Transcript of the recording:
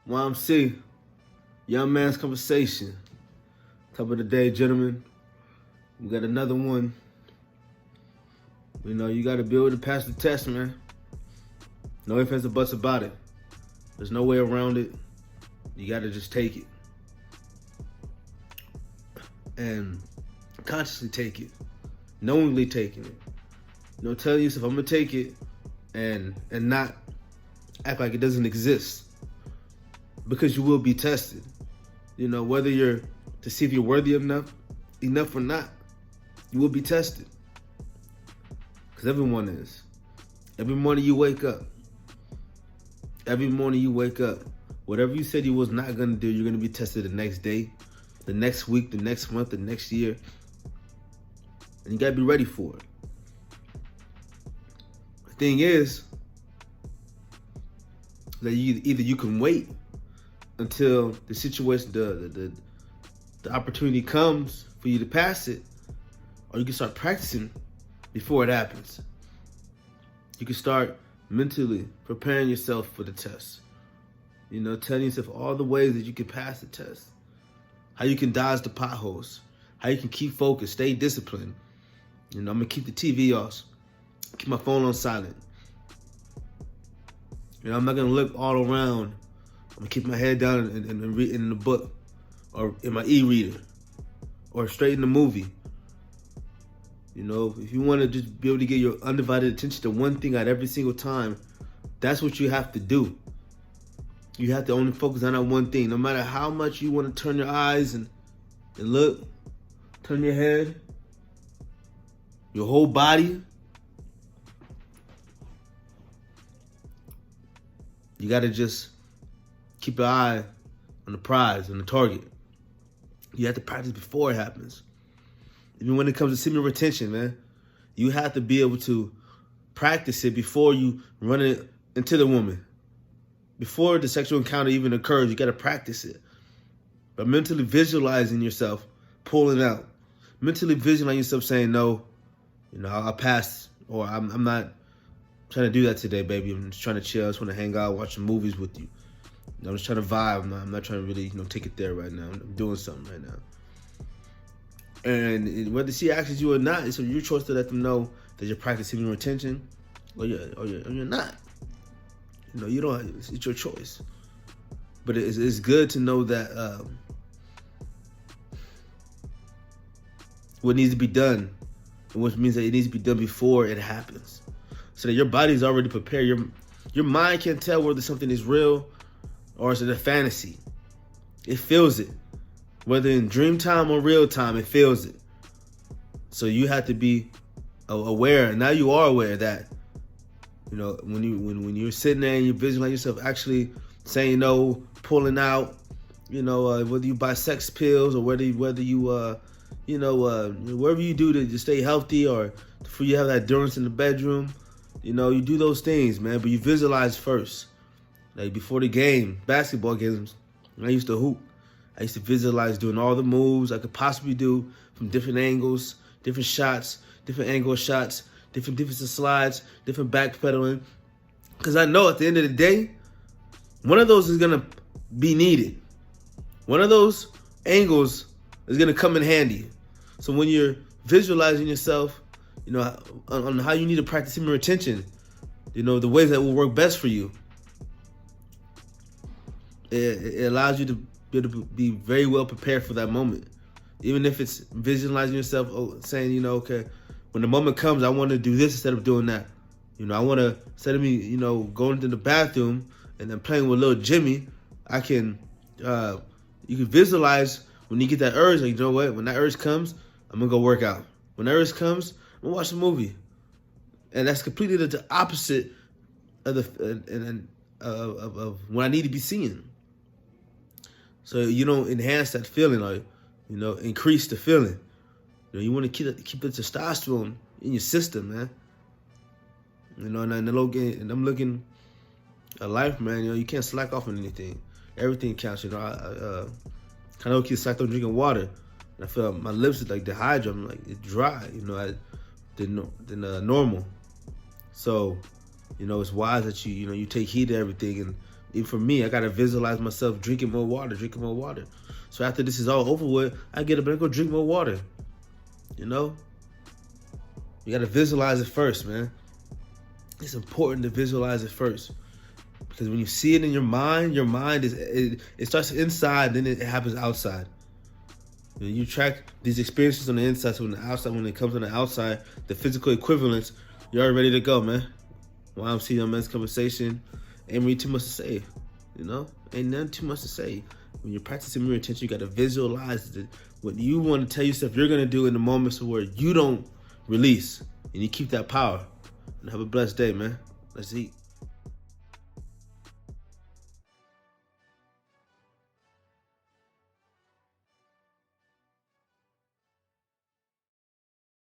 YMC, Young Man's Conversation. Top of the day, gentlemen. We got another one. You know, you got to be able to pass the test, man. No ifs, ands, or buts about it. There's no way around it. You got to just take it. And consciously take it. Knowingly taking it. You know, telling yourself, I'm going to take it and not act like it doesn't exist. Because you will be tested. You know, whether you're to see if you're worthy enough or not, you will be tested. Because everyone is. Every morning you wake up. Whatever you said you was not going to do, you're going to be tested the next day, the next week, the next month, the next year. And you got to be ready for it. The thing is that either you can wait until the situation, the opportunity comes for you to pass it, or you can start practicing before it happens. You can start mentally preparing yourself for the test. You know, telling yourself all the ways that you can pass the test. How you can dodge the potholes. How you can keep focused, stay disciplined. You know, I'm going to keep the TV off. Keep my phone on silent. You know, I'm not going to look all around. I'm going to keep my head down and read in the book or in my e-reader or straight in the movie. You know, if you want to just be able to get your undivided attention to one thing at every single time, that's what you have to do. You have to only focus on that one thing. No matter how much you want to turn your eyes and look, turn your head, your whole body, you got to just keep your eye on the prize, on the target. You have to practice before it happens. Even when it comes to semen retention, man, you have to be able to practice it before you run it into the woman. Before the sexual encounter even occurs, you got to practice it. But mentally visualizing yourself pulling out. Mentally visualizing yourself saying, no, you know, I'll pass, or I'm not trying to do that today, baby. I'm just trying to chill. I just want to hang out, watch some movies with you. I'm just trying to vibe. I'm not trying to really, take it there right now. I'm doing something right now. And whether she asks you or not, it's your choice to let them know that you're practicing semen retention, or you're not. You know, you don't. It's your choice. But it's good to know that what needs to be done, which means that it needs to be done before it happens, so that your body's already prepared. Your mind can tell whether something is real or is it a fantasy. It feels it. Whether in dream time or real time, it feels it. So you have to be aware. Now you are aware that, you know, when you're sitting there and you visualize yourself actually saying no, pulling out, you know, whether you buy sex pills or whether you whatever you do to stay healthy or for you to have that endurance in the bedroom, you know, you do those things, man. But you visualize first. Like before the game, basketball games, I used to hoop. I used to visualize doing all the moves I could possibly do from different angles, different shots, different angle shots, different defensive slides, different backpedaling. Because I know at the end of the day, one of those is going to be needed. One of those angles is going to come in handy. So when you're visualizing yourself, you know, on how you need to practice semen retention, you know, the ways that will work best for you, it allows you to be able to be very well prepared for that moment. Even if it's visualizing yourself, saying, you know, okay, when the moment comes, I want to do this instead of doing that. You know, I want to, instead of me, you know, going to the bathroom and then playing with little Jimmy, I can, you can visualize when you get that urge, like, you know what, when that urge comes, I'm going to go work out. When that urge comes, I'm going to watch a movie. And that's completely the opposite of of what I need to be seeing. So you don't enhance that feeling, or, you know, increase the feeling. You know, you want to keep the testosterone in your system, man. You know, and I'm looking at life, man. You know, you can't slack off on anything. Everything counts. You know, I kind of slacked on drinking water, and I feel my lips are like dehydrated. I'm like, it's dry. You know, than normal. So, you know, it's wise that you take heed to everything and Even for me, I gotta visualize myself drinking more water. So after this is all over with, I get up and I go drink more water. You know? You gotta visualize it first, man. It's important to visualize it first. Because when you see it in your mind it starts inside, then it happens outside. When you track these experiences on the inside, so when it comes on the outside, the physical equivalents, you're already ready to go, man. YMC Young Men's Conversation. Ain't really too much to say, you know? Ain't nothing too much to say. When you're practicing semen retention, you got to visualize what you want to tell yourself you're going to do in the moments where you don't release. And you keep that power. And have a blessed day, man. Let's eat.